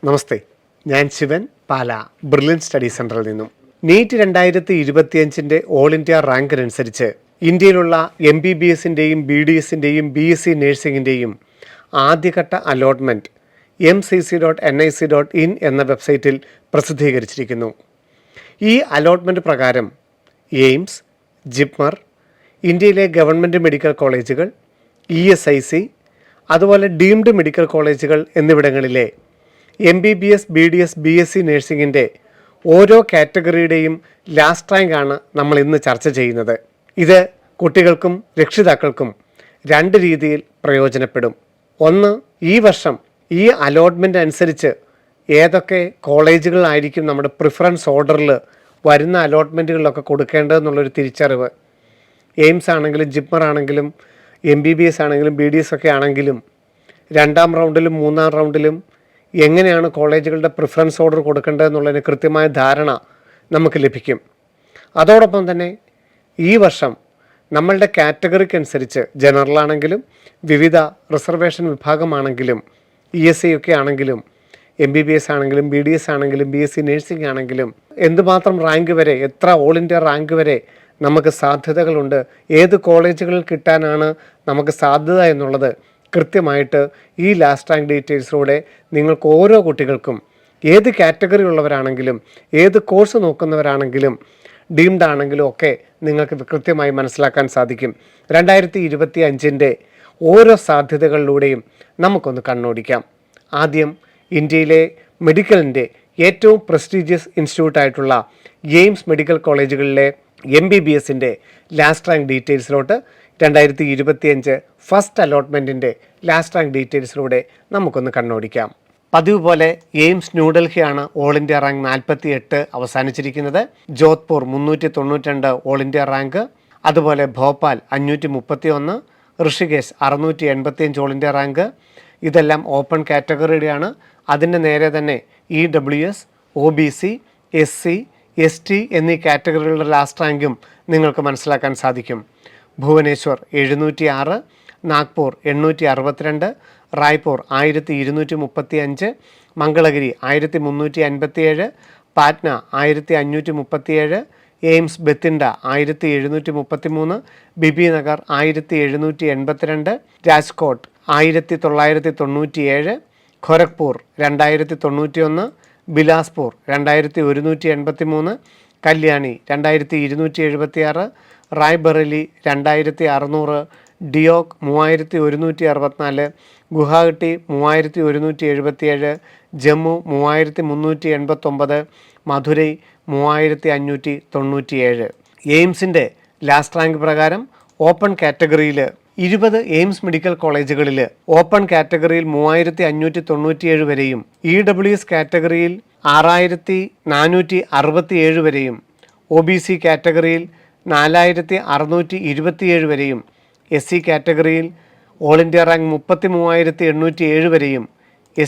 നമസ്തേ, ഞാൻ ശിവൻ പാല brilliant study സെൻറ്ററിൽ നിന്നും. നീറ്റ് 2025 ഓൾ ഇന്ത്യ റാങ്കിനനുസരിച്ച് ഇന്ത്യയിലുള്ള MBBSൻ്റെയും BDSൻ്റെയും BSc നഴ്സിംഗിൻ്റെയും ആദ്യഘട്ട അലോട്ട്മെൻറ്റ് MCC.nic.in എന്ന വെബ്സൈറ്റിൽ പ്രസിദ്ധീകരിച്ചിരിക്കുന്നു. ഈ അലോട്ട്മെൻറ്റ് പ്രകാരം എയിംസ്, ജിപ്മർ, ഇന്ത്യയിലെ ഗവൺമെൻറ് മെഡിക്കൽ കോളേജുകൾ, ESIC, അതുപോലെ ഡീംഡ് മെഡിക്കൽ കോളേജുകൾ എന്നിവിടങ്ങളിലെ MBBS, BDS, BSc നഴ്സിംഗിൻ്റെ ഓരോ കാറ്റഗറിയുടെയും ലാസ്റ്റ് റാങ്കാണ് നമ്മൾ ഇന്ന് ചർച്ച ചെയ്യുന്നത്. ഇത് കുട്ടികൾക്കും രക്ഷിതാക്കൾക്കും രണ്ട് രീതിയിൽ പ്രയോജനപ്പെടും. ഒന്ന്, ഈ വർഷം ഈ അലോട്ട്മെൻ്റ് അനുസരിച്ച് ഏതൊക്കെ കോളേജുകളായിരിക്കും നമ്മുടെ പ്രിഫറൻസ് ഓർഡറിൽ വരുന്ന അലോട്ട്മെൻറ്റുകളിലൊക്കെ കൊടുക്കേണ്ടതെന്നുള്ളൊരു തിരിച്ചറിവ്. എയിംസ് ആണെങ്കിലും ജിപ്മർ ആണെങ്കിലും MBBS ആണെങ്കിലും BDS ഒക്കെ ആണെങ്കിലും രണ്ടാം റൗണ്ടിലും മൂന്നാം റൗണ്ടിലും എങ്ങനെയാണ് കോളേജുകളുടെ പ്രിഫറൻസ് ഓർഡർ കൊടുക്കേണ്ടതെന്നുള്ളതിന് കൃത്യമായ ധാരണ നമുക്ക് ലഭിക്കും. അതോടൊപ്പം തന്നെ ഈ വർഷം നമ്മളുടെ കാറ്റഗറിക്കനുസരിച്ച് ജനറൽ ആണെങ്കിലും വിവിധ റിസർവേഷൻ വിഭാഗമാണെങ്കിലും ESI ഒക്കെ ആണെങ്കിലും MBBS ആണെങ്കിലും BDS ആണെങ്കിലും BSc നഴ്സിംഗ് ആണെങ്കിലും എന്തുമാത്രം റാങ്ക് വരെ, എത്ര ഓൾ ഇന്ത്യ റാങ്ക് വരെ നമുക്ക് സാധ്യതകളുണ്ട്, ഏത് കോളേജുകളിൽ കിട്ടാനാണ് നമുക്ക് സാധ്യത എന്നുള്ളത് കൃത്യമായിട്ട് ഈ ലാസ്റ്റ് റാങ്ക് ഡീറ്റെയിൽസിലൂടെ നിങ്ങൾക്ക് ഓരോ കുട്ടികൾക്കും, ഏത് കാറ്റഗറി ഉള്ളവരാണെങ്കിലും ഏത് കോഴ്സ് നോക്കുന്നവരാണെങ്കിലും ഡീംഡ് ആണെങ്കിലും ഒക്കെ നിങ്ങൾക്ക് കൃത്യമായി മനസ്സിലാക്കാൻ സാധിക്കും. 2025 ഓരോ സാധ്യതകളിലൂടെയും നമുക്കൊന്ന് കണ്ണോടിക്കാം. ആദ്യം ഇന്ത്യയിലെ മെഡിക്കലിൻ്റെ ഏറ്റവും പ്രസ്റ്റീജിയസ് ഇൻസ്റ്റിറ്റ്യൂട്ടായിട്ടുള്ള എയിംസ് മെഡിക്കൽ കോളേജുകളിലെ MBBSൻ്റെ ലാസ്റ്റ് റാങ്ക് ഡീറ്റെയിൽസിലോട്ട് 2025 ഫസ്റ്റ് അലോട്ട്മെൻറ്റിൻ്റെ ലാസ്റ്റ് റാങ്ക് ഡീറ്റെയിൽസിലൂടെ നമുക്കൊന്ന് കണ്ണോടിക്കാം. പതിവ് പോലെ എയിംസ് ന്യൂഡൽഹിയാണ് ഓൾ ഇന്ത്യ റാങ്ക് 48 അവസാനിച്ചിരിക്കുന്നത്. ജോധ്പൂർ 392 ഓൾ ഇന്ത്യ റാങ്ക്, അതുപോലെ Bhopal 531, Rishikesh 685 all India rank. ഇതെല്ലാം ഓപ്പൺ കാറ്റഗറിയുടെയാണ്. അതിൻ്റെ നേരെ തന്നെ EWS, OBC, SC, ST എന്നീ കാറ്റഗറികളുടെ ലാസ്റ്റ് റാങ്കും നിങ്ങൾക്ക് മനസ്സിലാക്കാൻ സാധിക്കും. ഭുവനേശ്വർ 706, നാഗ്പൂർ 862, റായ്പൂർ 1235, മംഗളഗിരി 1357, പാറ്റ്ന 1537, എയിംസ് ബത്തിണ്ട 1733, ബിബിനഗർ 1782, രാജ്കോട്ട് 1997, ഖൊരഗ്പൂർ 2091, ബിലാസ്പൂർ 2183, കല്യാണി 2276, റായ്ബറേലി 2600, ഡിയോഗ് 3164, ഗുവാഹട്ടി 3177, ജമ്മു 3389, മധുരൈ 3597. എയിംസിൻ്റെ ലാസ്റ്റ് റാങ്ക് പ്രകാരം ഓപ്പൺ കാറ്റഗറിയിൽ 20 എയിംസ് മെഡിക്കൽ കോളേജുകളിൽ ഓപ്പൺ കാറ്റഗറിയിൽ 3597 വരെയും EWS കാറ്റഗറിയിൽ 6467 വരെയും OBC കാറ്റഗറിയിൽ 4627 വരെയും SC കാറ്റഗറിയിൽ ഓൾ ഇന്ത്യ റാങ്ക് 33807 വരെയും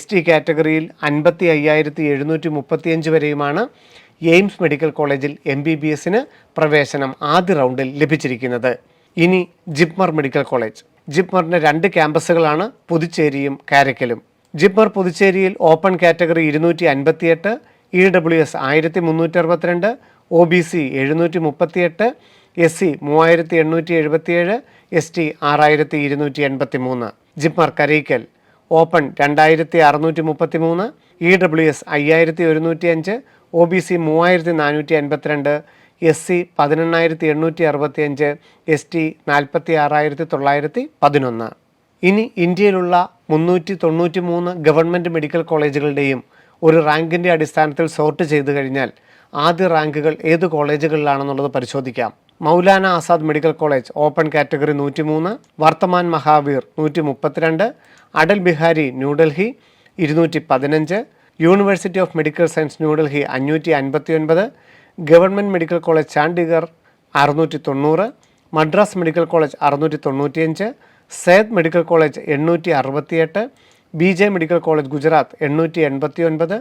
ST കാറ്റഗറിയിൽ 55735 വരെയുമാണ് എയിംസ് മെഡിക്കൽ കോളേജിൽ MBBSന് പ്രവേശനം ആദ്യ റൗണ്ടിൽ ലഭിച്ചിരിക്കുന്നത്. ഇനി ജിപ്മർ മെഡിക്കൽ കോളേജ്. ജിപ്മറിൻ്റെ 2 ക്യാമ്പസുകളാണ് പുതുച്ചേരിയും കാരയ്ക്കലും. ജിപ്മർ പുതുച്ചേരിയിൽ open category 258, EWS 1362, OBC 738, SC 3877, ST 6283. JIPMER Karaikal open 2633, EWS 5105, OBC 3452, SC 18865, ST 46911. ഇനി ഇന്ത്യയിലുള്ള 393 ഗവൺമെൻറ് മെഡിക്കൽ കോളേജുകളുടെയും ഒരു റാങ്കിൻ്റെ അടിസ്ഥാനത്തിൽ സോർട്ട് ചെയ്ത് കഴിഞ്ഞാൽ ആദ്യ റാങ്കുകൾ ഏത് കോളേജുകളിലാണെന്നുള്ളത് പരിശോധിക്കാം. Maulana Azad medical college open category 103, Vardhman Mahavir 132, Atal Bihari New Delhi 215, university of medical science New Delhi 559, government medical college Chandigarh 690, Madras medical college 695, Seth medical college 868, BJ medical college Gujarat 889,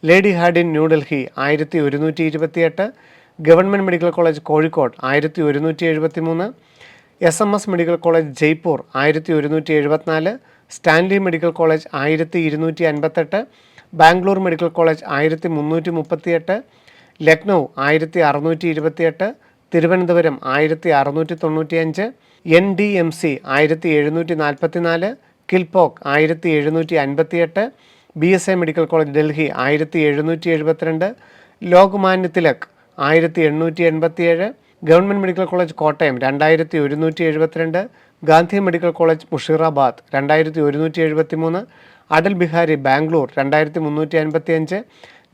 Lady Hardinge New Delhi 1128, government medical college Kozhikode 1173, SMS medical college Jaipur 1174, Stanley medical college 1258, Bangalore medical college 1338, Lucknow 1628, Thiruvananthapuram 1695, NDMC 1744, Kilpauk 1758, BSA medical college Delhi 1772, Lokmanya Tilak 1887, government medical college Kottayam 2172, Gandhi medical college Musheerabad 2173, Atal Bihari Bangalore 2355,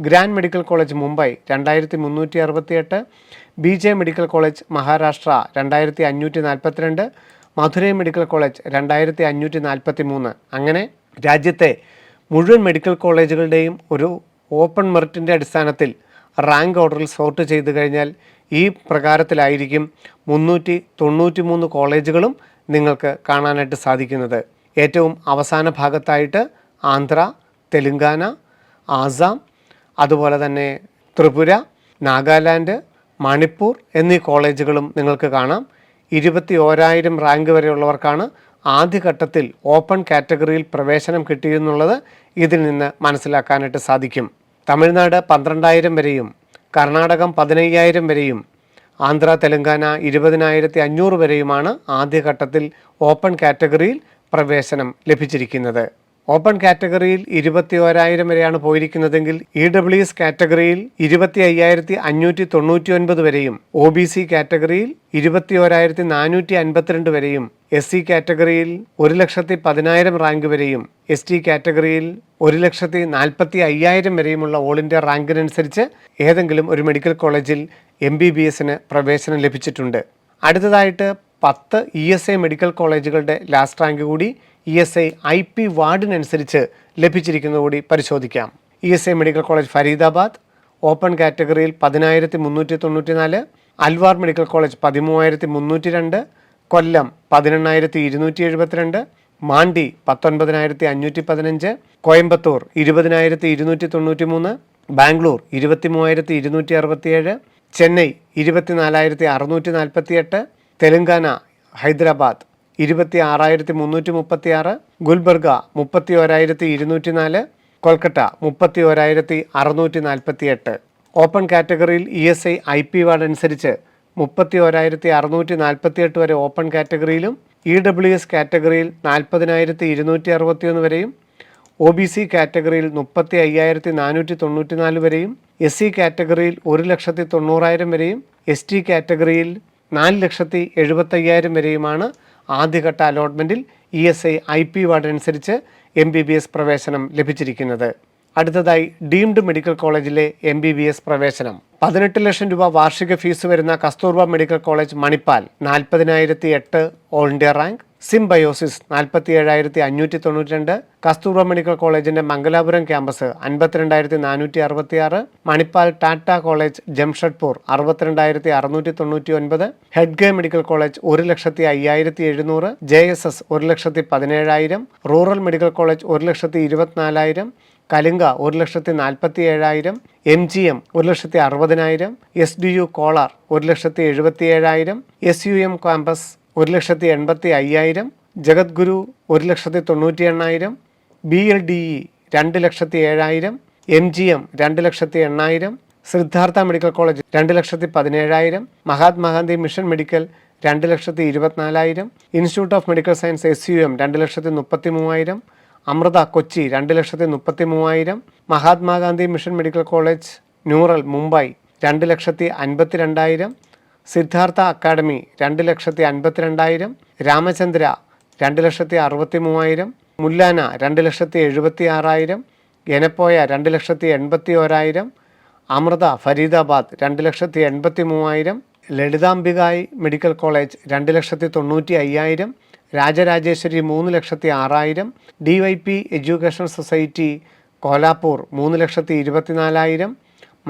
grand medical college Mumbai 2368, BJ medical college Maharashtra 2542, Madurai medical college 2543. അങ്ങനെ രാജ്യത്തെ മുഴുവൻ medical കോളേജുകളുടെയും ഒരു open മെറിറ്റിൻ്റെ അടിസ്ഥാനത്തിൽ rank ഓർഡറിൽ sort ചെയ്ത് കഴിഞ്ഞാൽ ഈ പ്രകാരത്തിലായിരിക്കും 393 കോളേജുകളും നിങ്ങൾക്ക് കാണാനായിട്ട് സാധിക്കുന്നത്. ഏറ്റവും അവസാന ഭാഗത്തായിട്ട് ആന്ധ്ര, തെലുങ്കാന, ആസാം, അതുപോലെ തന്നെ ത്രിപുര, നാഗാലാൻഡ്, മണിപ്പൂർ എന്നീ കോളേജുകളും നിങ്ങൾക്ക് കാണാം. 21,000 റാങ്ക് വരെയുള്ളവർക്കാണ് ആദ്യഘട്ടത്തിൽ ഓപ്പൺ കാറ്റഗറിയിൽ പ്രവേശനം കിട്ടിയെന്നുള്ളത് ഇതിൽ നിന്ന് മനസ്സിലാക്കാനായിട്ട് സാധിക്കും. തമിഴ്നാട് 12,000 വരെയും കർണാടകം 15,000 വരെയും ആന്ധ്ര, തെലങ്കാന 20,500 വരെയുമാണ് ആദ്യഘട്ടത്തിൽ ഓപ്പൺ കാറ്റഗറിയിൽ പ്രവേശനം ലഭിച്ചിരിക്കുന്നത്. ഓപ്പൺ കാറ്റഗറിയിൽ 21,000 വരെയാണ് പോയിരിക്കുന്നതെങ്കിൽ EWS കാറ്റഗറിയിൽ 25,599 വരെയും, OBC കാറ്റഗറിയിൽ 21,452 വരെയും, SC കാറ്റഗറിയിൽ 1,10,000 റാങ്ക് വരെയും, ST കാറ്റഗറിയിൽ 1,45,000 വരെയുമുള്ള ഓൾ ഇന്ത്യ റാങ്കിനനുസരിച്ച് ഏതെങ്കിലും ഒരു മെഡിക്കൽ കോളേജിൽ MBBSന് പ്രവേശനം ലഭിച്ചിട്ടുണ്ട്. അടുത്തതായിട്ട് 10 ESI മെഡിക്കൽ കോളേജുകളുടെ ലാസ്റ്റ് റാങ്ക് കൂടി ESI IP വാർഡിനനുസരിച്ച് ലഭിച്ചിരിക്കുന്നത് കൂടി പരിശോധിക്കാം. ESI medical college Faridabad open കാറ്റഗറിയിൽ 10,394, അൽവാർ മെഡിക്കൽ കോളേജ് 13,302, കൊല്ലം 18,272, മാണ്ടി 19,515, കോയമ്പത്തൂർ 20,293, ബാംഗ്ലൂർ 23,267, ചെന്നൈ 24,648, തെലങ്കാന ഹൈദരാബാദ് 26,336, ഗുൽബർഗ 31,204, കൊൽക്കത്ത 31,648. ഓപ്പൺ കാറ്റഗറിയിൽ ESI IP വാർഡ് അനുസരിച്ച് 31,648 വരെ ഓപ്പൺ കാറ്റഗറിയിലും, EWS കാറ്റഗറിയിൽ 40,261 വരെയും, OBC കാറ്റഗറിയിൽ 35,494 വരെയും, SC കാറ്റഗറിയിൽ 1,90,000 വരെയും, ST കാറ്റഗറിയിൽ 4,75,000 വരെയുമാണ് ആദ്യഘട്ട അലോട്ട്മെൻറ്റിൽ ESI IP വാർഡ് അനുസരിച്ച് MBBS പ്രവേശനം ലഭിച്ചിരിക്കുന്നത്. അടുത്തതായി ഡീംഡ് മെഡിക്കൽ കോളേജിലെ MBBS പ്രവേശനം. 18 ലക്ഷം രൂപ വാർഷിക ഫീസ് വരുന്ന Kasturba medical college Manipal 40,008 all India rank, Symbiosis 47,592, Kasturba medical കോളേജിന്റെ മംഗലാപുരം ക്യാമ്പസ് 52,466, മണിപ്പാൽ ടാറ്റ കോളേജ് ജംഷഡ്പൂർ 62,699, ഹെഡ്ഗേ medical college 1,05,700, JSS 1,17,000, rural medical college 1,24,000, Kalinga 1,47,000, MGM 1,60,000, SDU Kolar 1,77,000, SUM campus 1,85,000, Jagadguru 1,98,000, BLDE 2,07,000, MGM 2,08,000, Siddhartha medical college 2,17,000, Mahatma Gandhi mission medical 2,24,000, institute of medical science SUM 2,33,000, Amrita Kochi 2,33,000, Mahatma Gandhi mission medical college Nerul Mumbai 2,52,000, Siddhartha academy 2,52,000, Ramachandra 2,63,000, Mullana 2,76,000, Yenepoya 2,81,000, Amrita Faridabad 2,83,000, Lalithambigai medical college 2,95,000, Rajarajeswari 3,06,000, DYP education society Kolhapur 3,24,000,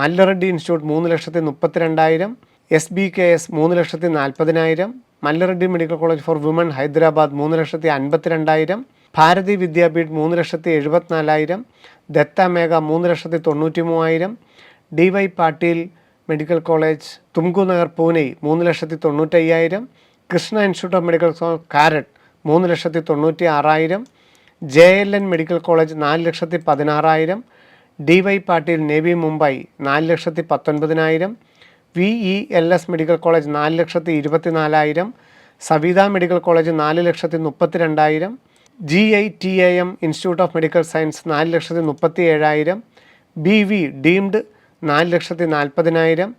Mallareddy institute 3,32,000, SBKS 3,40,000, Mallareddy medical college for women Hyderabad 3,52,000, Bharati Vidyapeeth 3,74,000, Datta Meghe 3,93,000, DY Patil medical college തുംകുനഗർ Pune 3,95,000, Krishna institute of medical Karad 3,96,000, JLN medical college 4,16,000, DY Patil Navi Mumbai 4,19,000. VELS medical college 4,24,000. Savitha medical college 4,32,000. GITAM institute of medical science 4,37,000. BV deemed 4,40,000.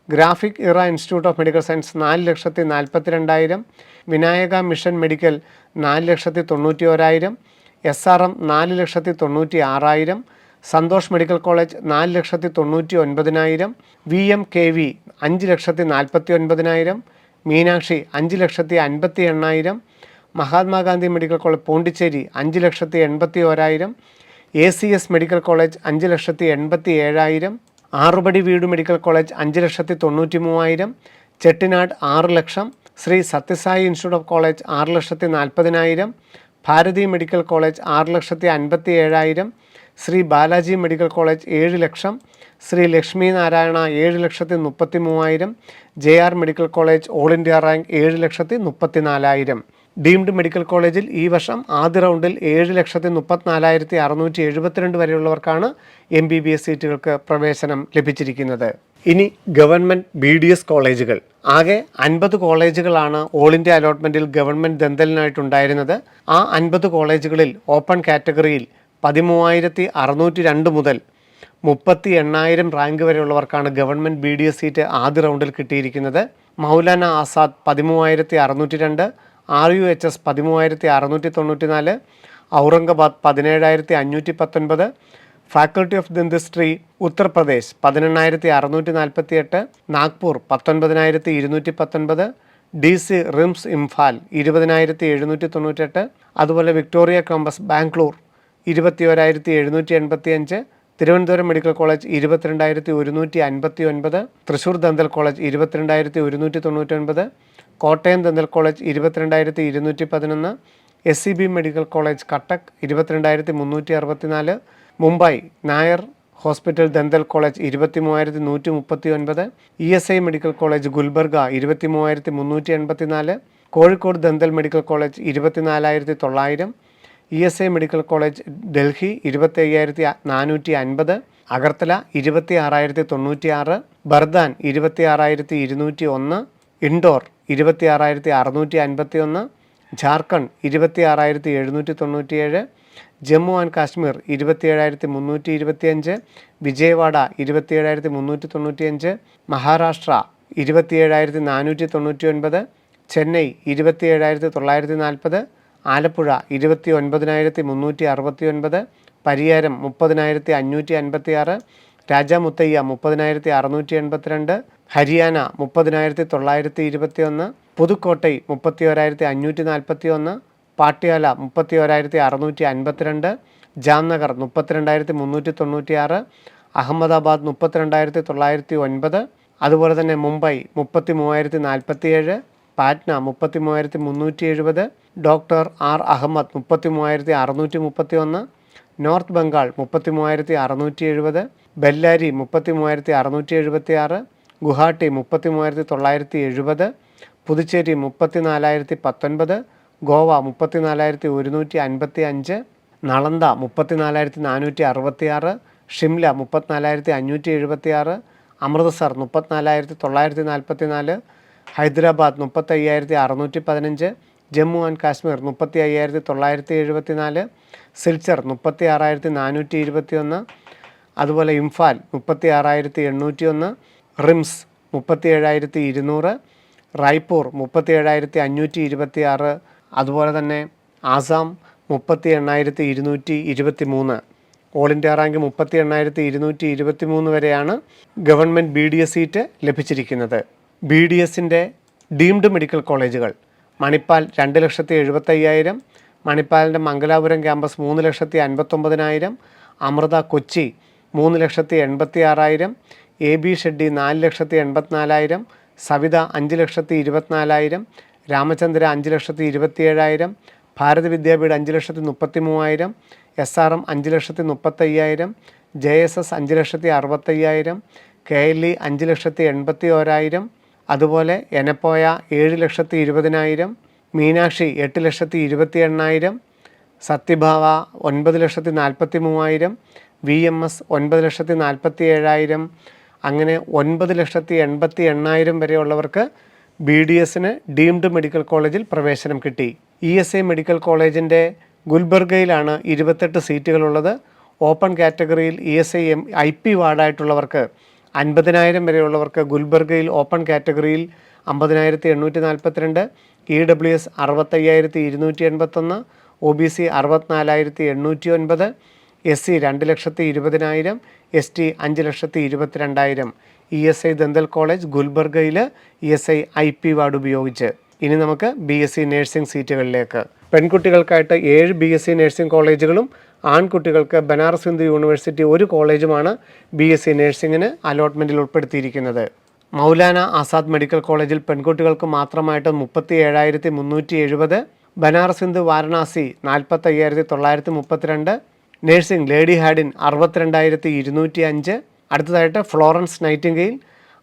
Graphic Era institute of medical science 4,42,000. Vinayaka mission medical 4,91,000. SRM 4,96,000. Santosh medical college 4,99,000. VMKV 5,49,000. Meenakshi 5,58,000. Mahatma Gandhi medical college Pondicherry 5,81,000. ACS medical college 5,87,000. Arupadai Veedu medical college 5,93,000. Chettinad 6 ലക്ഷം. Shri Sathya Sai institute of college 6,40,000. Bharati medical college 6,57,000. Shri Balaji medical college 7 ലക്ഷം. Shri Lakshmi Narayana 7,33,000. JR medical college all India rank 7,34,000. Deemed medical കോളേജിൽ ഈ വർഷം ആദ്യ റൗണ്ടിൽ 7,34,672 വരെയുള്ളവർക്കാണ് MBBS സീറ്റുകൾക്ക് പ്രവേശനം ലഭിച്ചിരിക്കുന്നത്. ഇനി ഗവൺമെൻറ് BDS കോളേജുകൾ. ആകെ 50 കോളേജുകളാണ് ഓൾ ഇന്ത്യ അലോട്ട്മെൻറ്റിൽ ഗവൺമെൻറ് ദന്തലിനായിട്ടുണ്ടായിരുന്നത്. ആ 50 കോളേജുകളിൽ ഓപ്പൺ കാറ്റഗറിയിൽ 13,602 മുതൽ 38,000 റാങ്ക് വരെയുള്ളവർക്കാണ് ഗവൺമെൻറ് BDS സീറ്റ് ആദ്യ റൗണ്ടിൽ കിട്ടിയിരിക്കുന്നത്. Maulana Azad 13,602, RUHS 13,694, Aurangabad 17,519, faculty of dentistry Uttar Pradesh 18,648, Nagpur 19,219, DC RIMS Imphal 20,798, അതുപോലെ Victoria campus Bangalore 21,785, Thiruvananthapuram medical college 22,159, Thrissur dental college 22,199, Kottayam dental college 22,211, SCB medical college Cuttack 22,364, Mumbai Nair hospital dental college 23,139, ESI medical college Gulbarga 23,384, Kozhikode dental medical college 24,900, ESI medical college Delhi 25,450, Agartala 26,096, Burdwan 26,201, Indore 26,651, Jharkhand 26,797, Jammu and Kashmir 27,325, Vijayawada 27,395, Maharashtra 27,499, Chennai 27,940, Alappuzha 29,369, Pariyaram 30,556, Rajah Muthiah 30,682, Haryana 30,921, Pudukkottai 31,541, Patiala 31,652, Jamnagar 32,396, Ahmedabad 32,909, അതുപോലെ തന്നെ Mumbai 33,047, Patna 33,370, doctor R Ahmed 33,631, north Bengal 33,670, Bellary 33,676, Guwahati 33,970, Puducherry 34,019, Goa 34,155, Nalanda 34,466, Shimla 34,576, Amritsar 34,944, Hyderabad 35,615, Jammu and Kashmir 35,974, Silchar 36,421, അതുപോലെ ഇംഫാൽ 36,801, റിംസ് 37,200, റായ്പൂർ 37,526, അതുപോലെ തന്നെ Assam 38,223. All India rank 38,223 വരെയാണ് government BDS seat ലഭിച്ചിരിക്കുന്നത്. BDSൻ്റെ deemed medical കോളേജുകൾ Manipal 2,75,000, മണിപ്പാലിൻ്റെ Mangalapuram campus 3,59,000, Amrita Kochi 3,86,000, AB ഷെഡ്ഡി 4,84,000, Savitha 5,24,000, Ramachandra 5,27,000, Bharat Vidyapeeth 5,33,000, SRM 5,35,000, JSS 5,65,000, KLE 5,81,000, അതുപോലെ Yenepoya 7,20,000, Meenakshi 8,28,000, സത്യഭാവ 9,43,000, VMS 9,47,000, അങ്ങനെ 9,80,800 വരെയുള്ളവർക്ക് BDSന് ഡീംഡ് മെഡിക്കൽ കോളേജിൽ പ്രവേശനം കിട്ടി. ESI മെഡിക്കൽ കോളേജിൻ്റെ ഗുൽബർഗയിലാണ് 28 സീറ്റുകളുള്ളത്. ഓപ്പൺ കാറ്റഗറിയിൽ ESI IP വാർഡായിട്ടുള്ളവർക്ക് 50,000 വരെയുള്ളവർക്ക് ഗുൽബർഗയിൽ ഓപ്പൺ കാറ്റഗറിയിൽ 50,842, EWS 65,281, OBC 64,809, SC 2,20,000, ST 5,22,000. ESI dental college ഗുൽബർഗയിൽ ESI IP വാർഡ് ഉപയോഗിച്ച്. ഇനി നമുക്ക് BSc നഴ്സിംഗ് സീറ്റുകളിലേക്ക്. പെൺകുട്ടികൾക്കായിട്ട് 7 BSc നഴ്സിംഗ് കോളേജുകളും ആൺകുട്ടികൾക്ക് ബനാറസ് ഹിന്ദു യൂണിവേഴ്സിറ്റി ഒരു കോളേജുമാണ് BSc നഴ്സിംഗിന് അലോട്ട്മെൻറ്റിൽ ഉൾപ്പെടുത്തിയിരിക്കുന്നത്. മൗലാന ആസാദ് മെഡിക്കൽ കോളേജിൽ പെൺകുട്ടികൾക്ക് മാത്രമായിട്ട് 37,370, Banaras Hindu Varanasi 45,932, nursing lady Haddin 62,205, അടുത്തതായിട്ട് ഫ്ലോറൻസ് നൈറ്റിംഗെയിൽ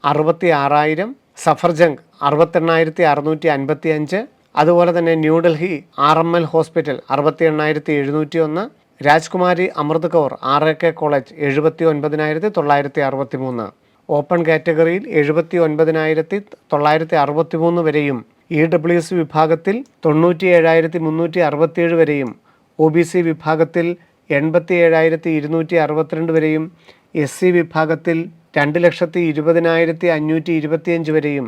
66,000, സഫർജംഗ് 68,655, അതുപോലെ തന്നെ ന്യൂഡൽഹി RML ഹോസ്പിറ്റൽ 68,701, രാജ്കുമാരി അമൃത് കൗർ RAK കോളേജ് 79,963. ഓപ്പൺ കാറ്റഗറിയിൽ 79,963 വരെയും EWS വിഭാഗത്തിൽ 97,367 വരെയും OBC വിഭാഗത്തിൽ 87,262 വരെയും SC വിഭാഗത്തിൽ 2,20,525 വരെയും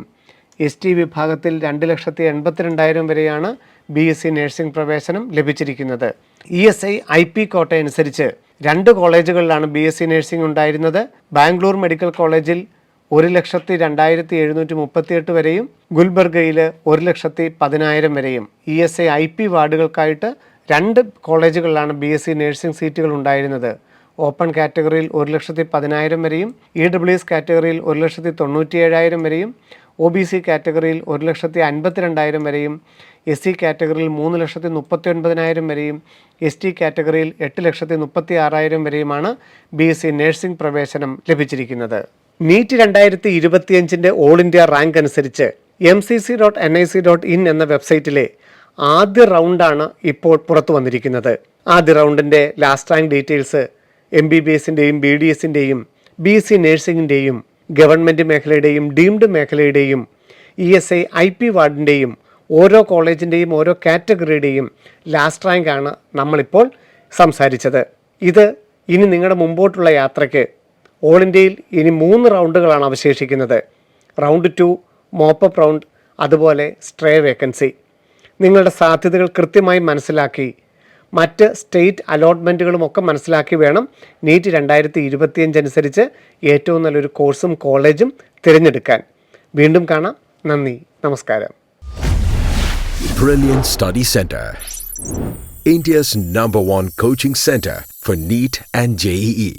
ST വിഭാഗത്തിൽ 2,82,000 വരെയാണ് BSc നഴ്സിംഗ് പ്രവേശനം ലഭിച്ചിരിക്കുന്നത്. ESI IP കോട്ട അനുസരിച്ച് 2 കോളേജുകളിലാണ് BSc നഴ്സിംഗ് ഉണ്ടായിരുന്നത്. ബാംഗ്ലൂർ മെഡിക്കൽ കോളേജിൽ 1,02,738 വരെയും ഗുൽബർഗയിൽ 1,10,000 വരെയും. ESI IP വാർഡുകൾക്കായിട്ട് 2 കോളേജുകളിലാണ് BSc നഴ്സിംഗ് സീറ്റുകൾ ഉണ്ടായിരുന്നത്. ഓപ്പൺ കാറ്റഗറിയിൽ 1,10,000 വരെയും EWS കാറ്റഗറിയിൽ 1,97,000 വരെയും OBC കാറ്റഗറിയിൽ 1,52,000 വരെയും SC കാറ്റഗറിയിൽ 3,39,000 വരെയും ST കാറ്റഗറിയിൽ 8,36,000 വരെയുമാണ് BSc നഴ്സിംഗ് പ്രവേശനം ലഭിച്ചിരിക്കുന്നത്. നീറ്റ് 2025 ഓൾ ഇന്ത്യ റാങ്ക് അനുസരിച്ച് mcc.nic.in എന്ന വെബ്സൈറ്റിലെ ആദ്യ റൗണ്ടാണ് ഇപ്പോൾ പുറത്തു വന്നിരിക്കുന്നത്. ആദ്യ റൗണ്ടിൻ്റെ ലാസ്റ്റ് റാങ്ക് ഡീറ്റെയിൽസ് MBBSൻ്റെയും BDSൻ്റെയും BSc നഴ്സിംഗിൻ്റെയും ഗവൺമെൻറ് മേഖലയുടെയും ഡീംഡ് മേഖലയുടെയും ESI IP വാർഡിൻ്റെയും ഓരോ കോളേജിൻ്റെയും ഓരോ കാറ്റഗറിയുടെയും ലാസ്റ്റ് റാങ്കാണ് നമ്മളിപ്പോൾ സംസാരിച്ചത്. ഇത് ഇനി നിങ്ങളുടെ മുമ്പോട്ടുള്ള യാത്രയ്ക്ക് ഓൾ ഇന്ത്യയിൽ ഇനി 3 റൗണ്ടുകളാണ് അവശേഷിക്കുന്നത്. റൗണ്ട് 2 മോപ്പപ്പ് റൗണ്ട്, അതുപോലെ സ്ട്രേ വേക്കൻസി. നിങ്ങളുടെ സാധ്യതകൾ കൃത്യമായി മനസ്സിലാക്കി മറ്റ് സ്റ്റേറ്റ് അലോട്ട്മെൻറ്റുകളും ഒക്കെ മനസ്സിലാക്കി വേണം നീറ്റ് 2025 അനുസരിച്ച് ഏറ്റവും നല്ലൊരു കോഴ്സും കോളേജും തിരഞ്ഞെടുക്കാൻ. വീണ്ടും കാണാം. നന്ദി, നമസ്കാരം. Brilliant Study Center, India's #1 coaching center for NEET and JEE.